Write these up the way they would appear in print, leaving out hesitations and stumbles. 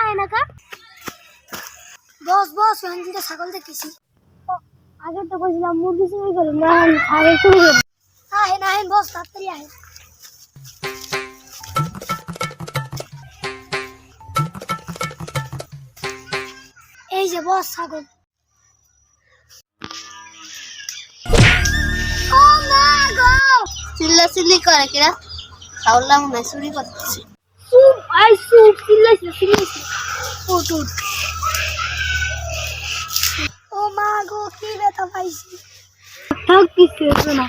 আয় না কা বস বস ওখানে ছাগল দেখতেছি। আগে তো বলছিলাম মুরগি চুরি করি না, আগে চুরি করি। আহেন আহেন বস, তাড়াতাড়ি আহেন। এই যে বস ছাগল। ও মা গো, চিল্লাচিল্লি করে কিরা? ছাগলটা মনে হয় চুরি করতেছে। চুপ আই চুপ, চিল্লাইছে। উঠ উঠ। ও মা গো, কি ব্যথা পাইছি। থাক কিছু হতো না।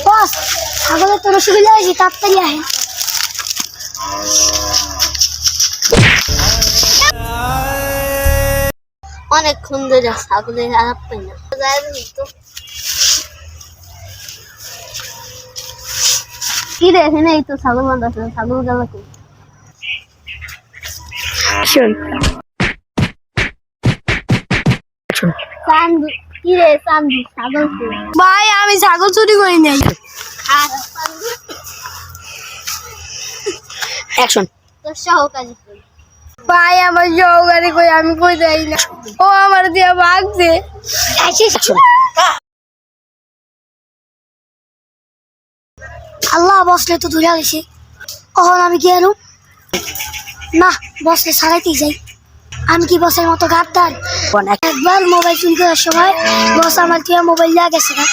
বস ছাগলের তো রসগোল্লা হয়েছে, তাড়াতাড়ি আহেন। অনেকক্ষণ ধরে ছাগলের আলাপ পাই না। কি রে, এখানে এই তো ছাগল বান্ধা আছে, ছাগল গেল কি? চান্দু কি রে, চান্দু ছাগল কি? ভাই আমি ছাগল চুরি করি নাই। অ্যাকশন। তোর সহকারী কই? ভাই আমার সহকারী কই, আমি কই যাই না, ও আমার দিয়া ভাগছে। আল্লাহ বসলে তো ধরে গেছে, কখন আমি কি আরু না বসলে সারাইতেই যাই। আমি কি বসের মতো গাদ্দার? একবার মোবাইল চুরি করার সময় বস আমার দিয়ে মোবাইল দেওয়া গেছে না।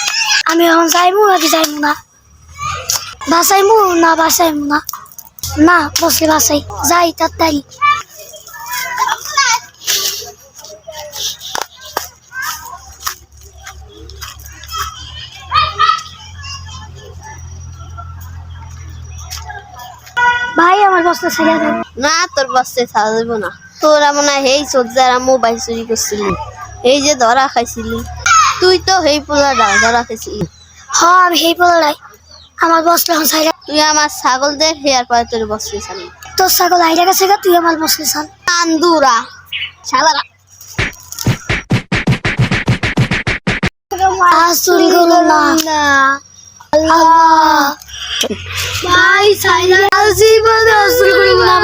আমি এখন যাইমু নাকি যাইমু না, বাসাইমু না বাসাইমু না, না বসলে বাসাই যাই তাড়াতাড়ি। ভাই আমার বসতে ছেড়ে দেন। না তোর বসতে ছাড়া দেব না। তোরা মনে হয় এই চোদ্দারা মোবাইল চুরি করছিলি, এই যে ধরা খাইছিলি। তুই তো এই পোলাটা ধরা খাইছিলি। হ্যাঁ আমি সেই বলাই, আমার বসলে এখন ছাইরা। তুই আমার ছাগল দেখ, হেয়ার পরে তোর বসতে ছাড়ি। তোর ছাগল আইডা গেছে গা, তুই আমার বসলে ছাড়। আন্দুরা শালারা। চুরি করো না আল্লাহ। ভাই ছাইরা জীবনে চুরি করবো না।